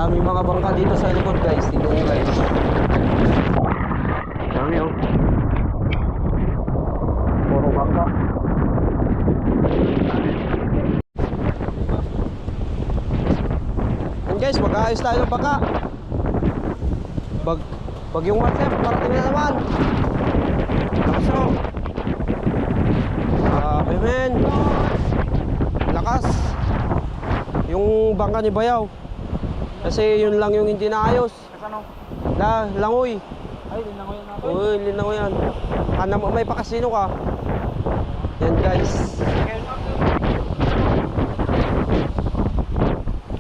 Maraming mga bangka dito sa likod guys. Tingnan nyo guys. Dami oh. Puro bangka. And guys, mag-aayos tayo ng bangka. Bagyong WhatsApp, parating na naman. Lakas no. Grabe men. Lakas. Yung bangka ni Bayaw. Kasi yun lang yung hindi naayos. Ano? Langoy. Ay, linangoy na ako. Uy, linangoy yan. May pakasino ka. Yan guys.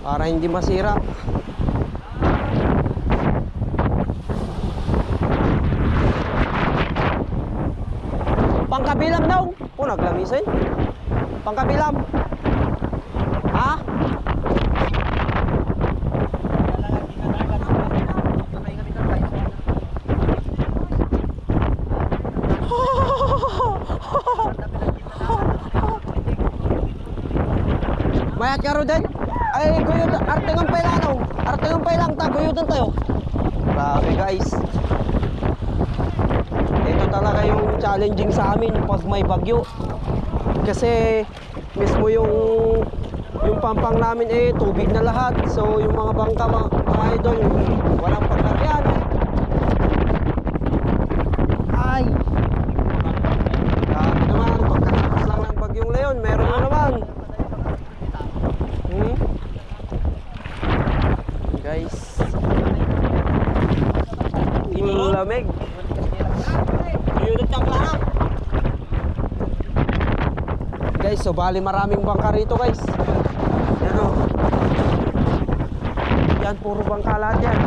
Para hindi masira. Pangkabilam daw. Oh, naglamisin. Pangkabilam. Ha? Mayat ka ro din. Ay, guyod. Artingan pa ilang ano. Artingan pa ilang ta. Guyudan tayo. Grabe guys. Ito talaga yung challenging sa amin pag may bagyo. Kasi mismo yung pampang namin tubig na lahat. So yung mga bangka mga idol, walang paglagyan. Ay. Grabe naman, pagkatapos lang ng bagyong Leon, meron na naman. Guys. Lamig. Guys, so bali maraming bangka rito guys. Yan o. Yan, puro bangka lahat yan.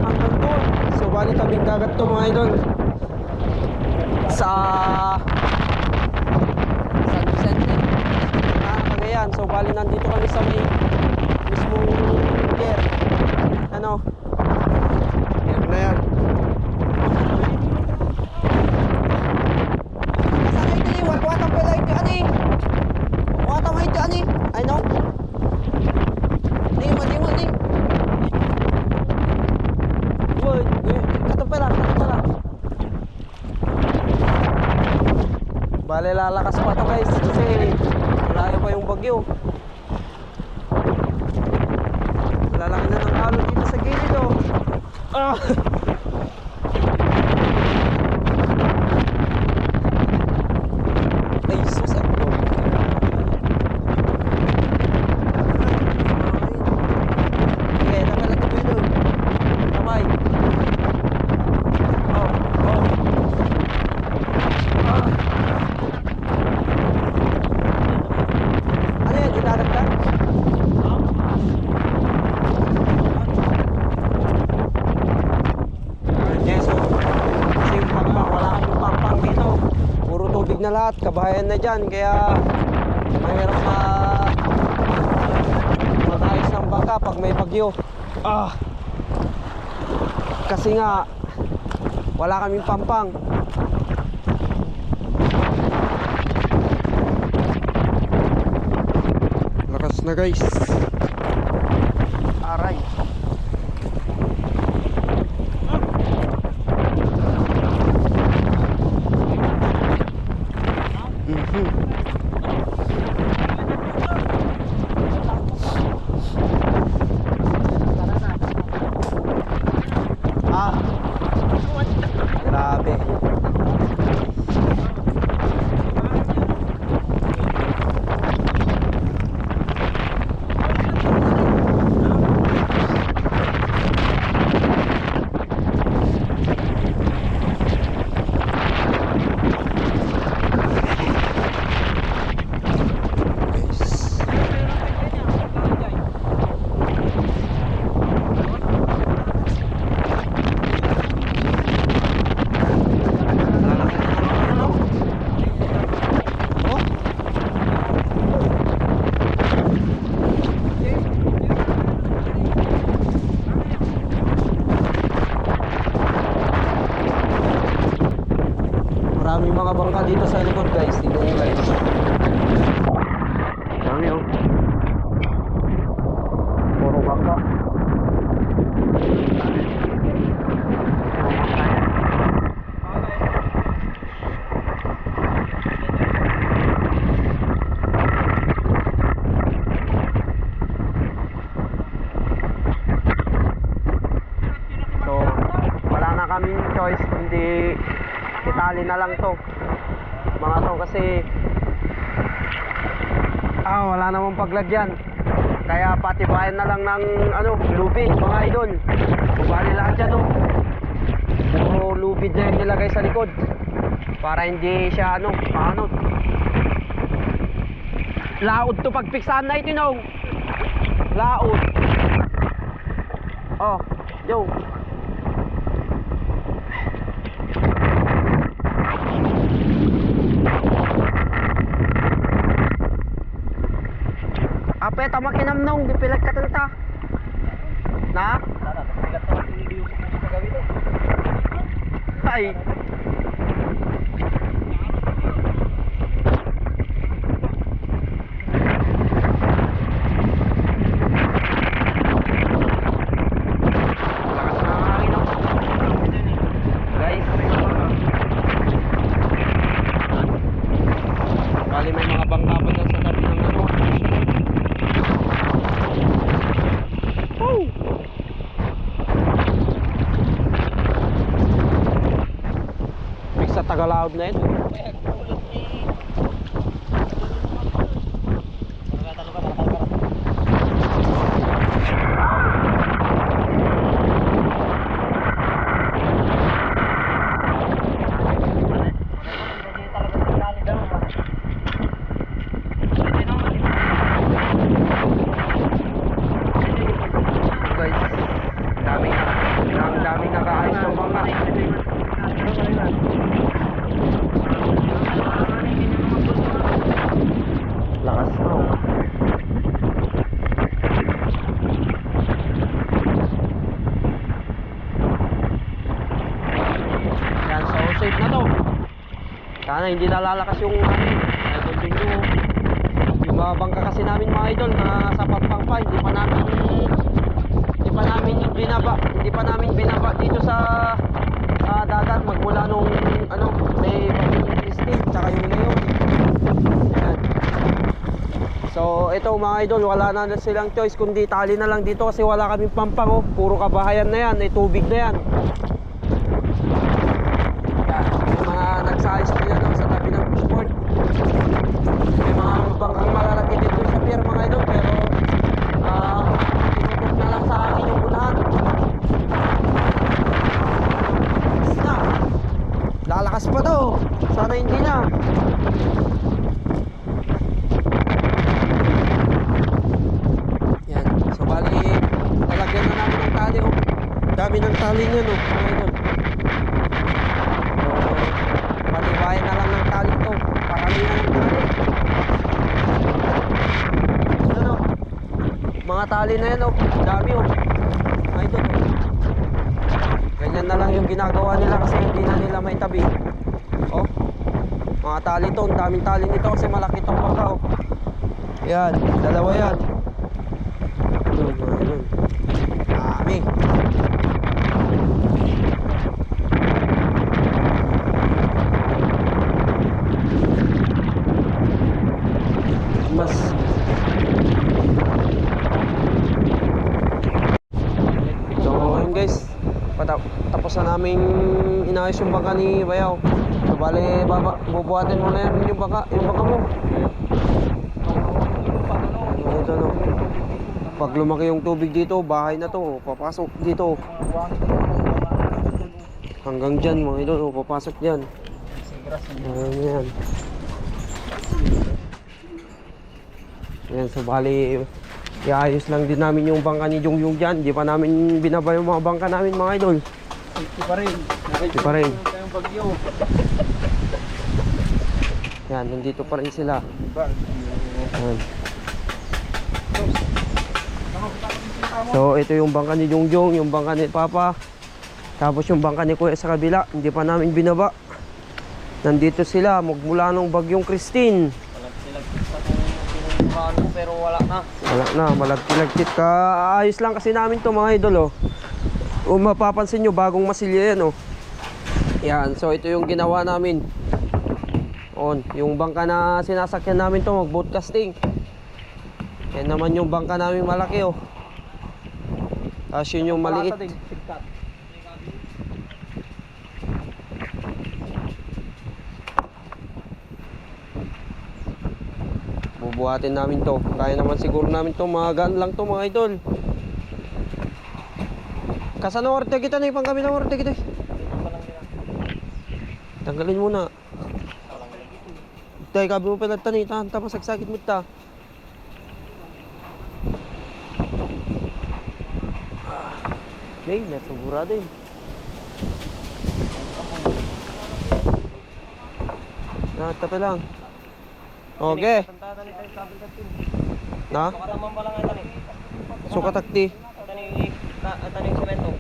Hanggang doon. So bali tabing dagat to mga idol. Sa San Vicente, Cagayan. So bali nandito kami sa may mismong pier. Ano? Pier na yan. Watang pala ito ani. Watang ito ani. I know. Di mo. Woy, katong pala. Bale lalakas pa to guys kasi malayo pa yung bagyo. Lalaki na ng alon dito sa gilid oh. Ah. Na lahat, kabahayan na dyan kaya mahirap mag-ayos ng bangka pag may bagyo. Kasi nga wala kaming pampang. Lakas na guys. Aray. Grabe. tali na lang to mga to, kasi wala namang paglagyan, kaya patibayan na lang ng lubid mga idol. Bali lahat yan puro lubid na yung nilagay sa likod para hindi siya paano. Laod to pagpiksahan na ito laod. Yo. Ape tama kinamnong di pilag katanta. Na? Ay. Tagalaod na yun. Daming nakaayos ng bangka. Lakas mo. Yan, so safe na to. Sana hindi nalalakas yung yung mga bangka kasi namin mga idol na sa pampangpa, hindi pa namin binaba dito sa dagat magmula nung may Christine tsaka yung Leon. Ayan. So ito mga idol, wala na silang choice kundi tali na lang dito kasi wala kaming pampang puro kabahayan na yan, tubig na yan. Yung mga nagsayos nila sa tabi ng pushboard. May mga bangkang malalaki dito sa pier mga idol, pero tinutok na lang sa akin yung unahan. Lalakas pa to. Sana hindi na. Yan. So bali talagyan na namin ng tali dami ng tali niya So palibayan na lang ng tali to. Paramihan ng tali. Mga tali na yan dami idol. Ganyan na lang yung ginagawa nila kasi hindi na nila may tabi. Mga tali to, daming tali nito kasi malaki tong bangka Yan, dalawa yan. Dami. Mas guys, tapos na namin inayos yung bangka ni Bayaw. So bale bubuhatin mo na yung bangka mo. Ito pag lumaki yung tubig dito, bahay na to, papasok dito hanggang dyan mga idol, papasok dyan. Ayan. Ayan, so bale iayos lang din namin yung bangka ni Jungjung dyan. Di pa namin binaba yung mga bangka namin mga idol. Safety pa rin. Safety pa rin. Yung bagyo. Yan, nandito pa rin sila. Yan. So ito yung bangka ni Jungjung, yung bangka ni Papa. Tapos yung bangka ni Kuya sa kabila, hindi pa namin binaba. Nandito sila magmula nung bagyong Christine. Pero wala na. Malagkit. Kaayos lang kasi namin to mga idol Kung mapapansin nyo, bagong masilya yan Yan, so ito yung ginawa namin. Yung bangka na sinasakyan namin to, mag-boat casting. Yan naman yung bangka namin malaki Tapos yun yung maliit. buhatin namin to. Kaya naman siguro namin to, magaan lang to mga idol. Kasano orte kita na ipang kami ng orte kita. Tanggalin muna. Tay, kabi mo pala tani, tanta masagsakit mo ta. May, nasugura din. Natape lang. Okay. Na? Sukatakti. Tani semento.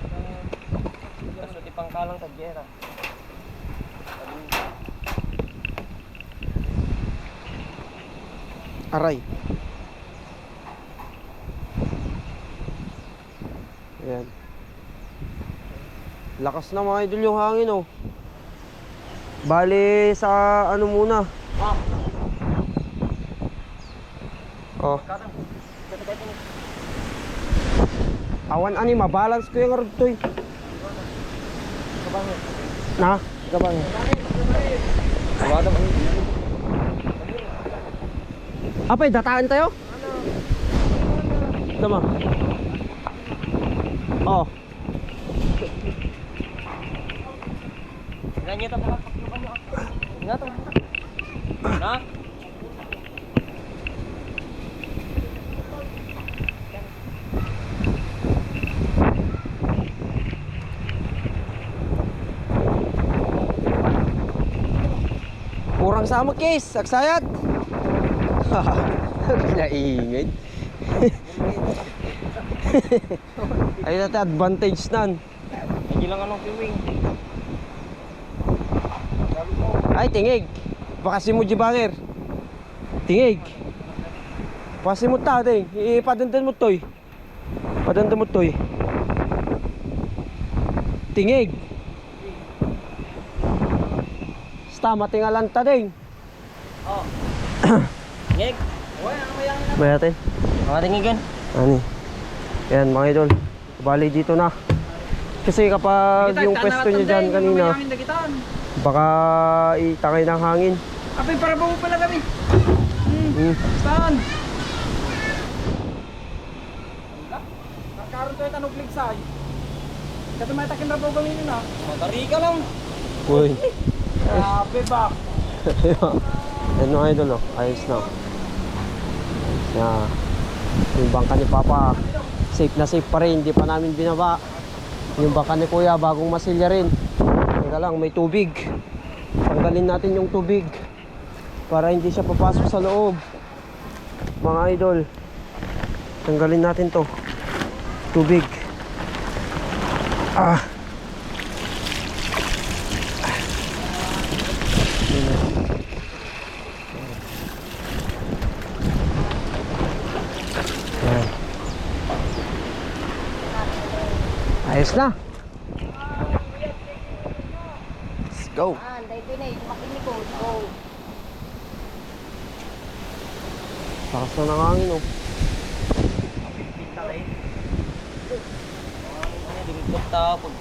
Kaso di pangkalang tagyera. Aray. Ayan. Lakas na mga idol yung hangin oh. Bali sa ano muna. Oh. Awan ani mabalance ko yung rod to eh. Na? Kabang. Wala ba? Apay, dataan tayo? Tama. Oh. Ganyan ta pala. Ingat mo. Na? Kurang sama case, aksayat. Naingay. Ay natin advantage nan. Hindi lang anong viewing. Ay tingig. Bakasi mo jibanger. Tingig. Pasi mo ta ding. Ipadandan mo toy. Padandan mo toy. Tingig. Sta matingalan ta ding. Oh. Ngeg. Oy, ano yang? Bayatin. Mga tingigan. Ani. Yan mga idol. Bali dito na. Kasi kapag yung pwesto nyo dyan kanina, baka itakay ng hangin. Apay, para ba mo pala kami? Saan? Nakaroon tayo tanong ligsay. Kasi may takin na po kami yun ha. Matari ka lang. Uy. Grabe ba? Yan mga idol oh. Ayos na. Yan. Yung bangka ni Papa, safe na safe pa rin. Hindi pa namin binaba. Yung bangka ni Kuya, bagong masilya rin. Teka lang, may tubig. Tanggalin natin yung tubig para hindi siya papasok sa loob. Mga idol, tanggalin natin to. Tubig. Ah. Yan. Ayos na. Let's go. Lakas na ng hangin oh. Dingkot ta pag